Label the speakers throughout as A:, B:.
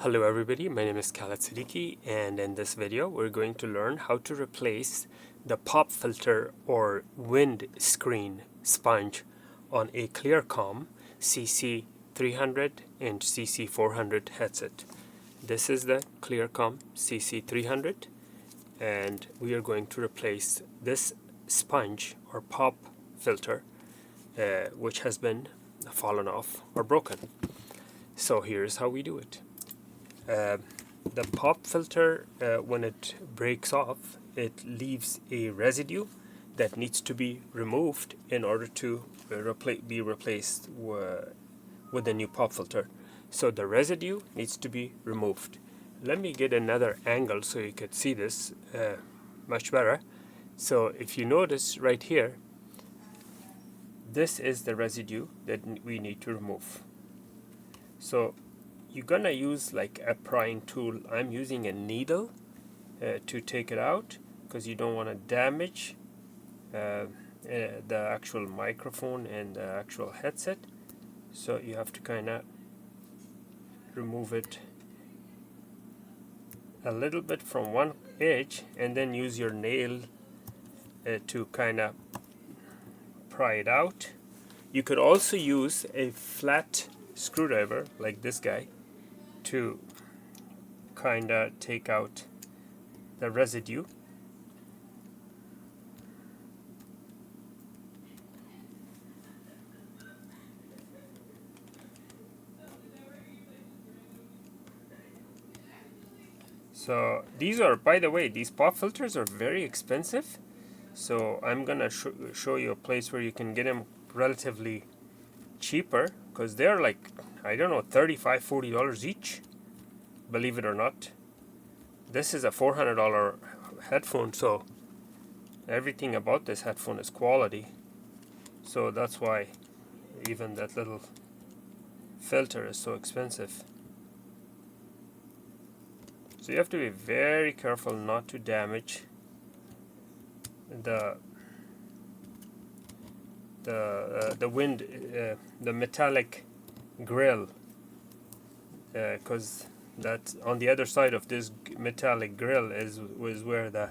A: Hello everybody, my name is Khaled Siddiqui, and in this video we're going to learn how to replace the pop filter or windscreen sponge on a Claer-Com CC300 and CC400 headset. This is the Claer-Com CC300, and we are going to replace this sponge or pop filter which has been fallen off or broken. So here's how we do it. The pop filter, when it breaks off, it leaves a residue that needs to be removed in order to be replaced with a new pop filter. So the residue needs to be removed. Let me get another angle so you could see this much better. So if you notice right here, this is the residue that we need to remove. So you're gonna use like a prying tool. I'm using a needle to take it out because you don't want to damage the actual microphone and the actual headset. So you have to kind of remove it a little bit from one edge and then use your nail to kind of pry it out. You could also use a flat screwdriver like this guy to kind of take out the residue. So these are, by the way, these pop filters are very expensive. So I'm gonna show you a place where you can get them relatively cheaper, because they're like, I don't know, $35–40 each, believe it or not. This is a $400 headphone, so everything about this headphone is quality. So that's why even that little filter is so expensive. So you have to be very careful not to damage the metallic grill, because that on the other side of this metallic grill was where the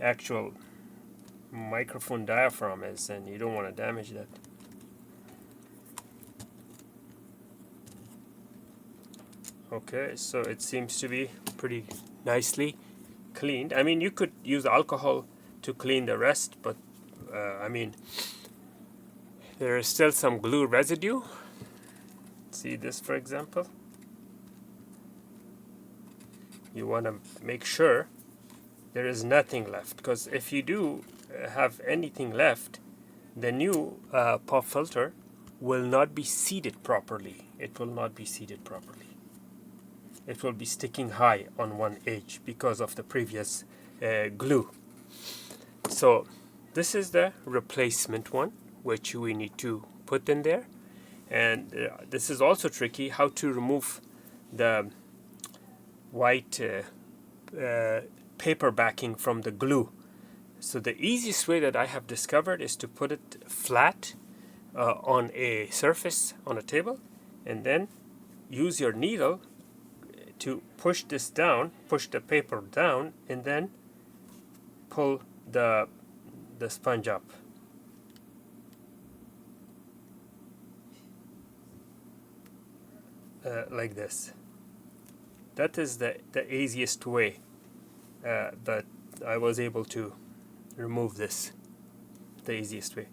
A: actual microphone diaphragm is, and you don't want to damage that. Okay, so it seems to be pretty nicely cleaned. I mean, you could use alcohol to clean the rest, but I mean, there is still some glue residue. See this, for example. You want to make sure there is nothing left, because if you do have anything left, the new pop filter will not be seated properly. It will not be seated properly. It will be sticking high on one edge because of the previous glue. So this is the replacement one, which we need to put in there. And this is also tricky, how to remove the white paper backing from the glue. So the easiest way that I have discovered is to put it flat on a surface on a table, and then use your needle to push this down, push the paper down, and then pull the sponge up. Like this. That is the easiest way that I was able to remove this. The easiest way.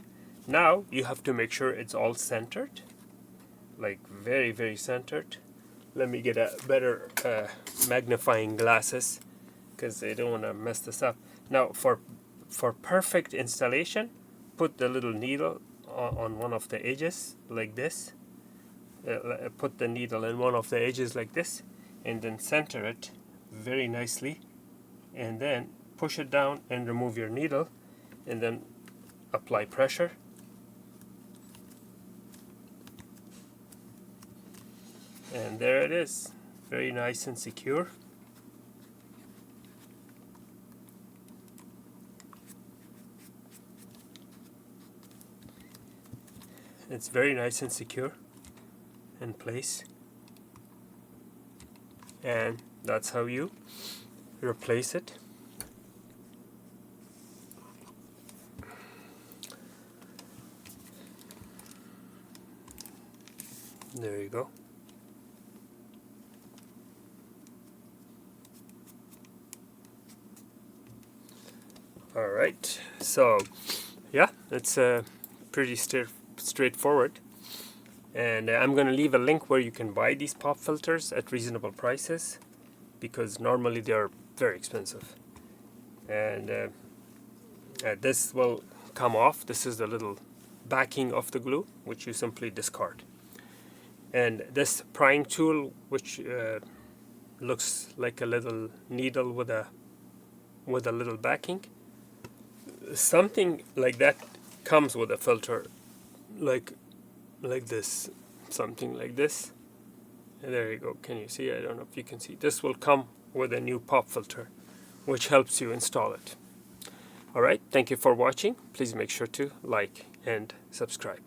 A: Now you have to make sure it's all centered, like very, very centered. Let me get a better magnifying glasses, because I don't want to mess this up. Now for perfect installation, put the little needle on one of the edges like this. Put the needle in one of the edges like this, and then center it very nicely, and then push it down and remove your needle, and then apply pressure. And there it is, very nice and secure. It's very nice and secure in place. and that's how you replace it. There you go. Alright, so yeah, it's pretty straightforward, and I'm going to leave a link where you can buy these pop filters at reasonable prices, because normally they are very expensive. And this will come off. This is the little backing of the glue, which you simply discard. And this prying tool, which looks like a little needle with a little backing, something like that comes with a filter, like this, something like this. And there you go. Can you see? I don't know if you can see. This will come with a new pop filter, which helps you install it. Alright, thank you for watching. Please make sure to like and subscribe.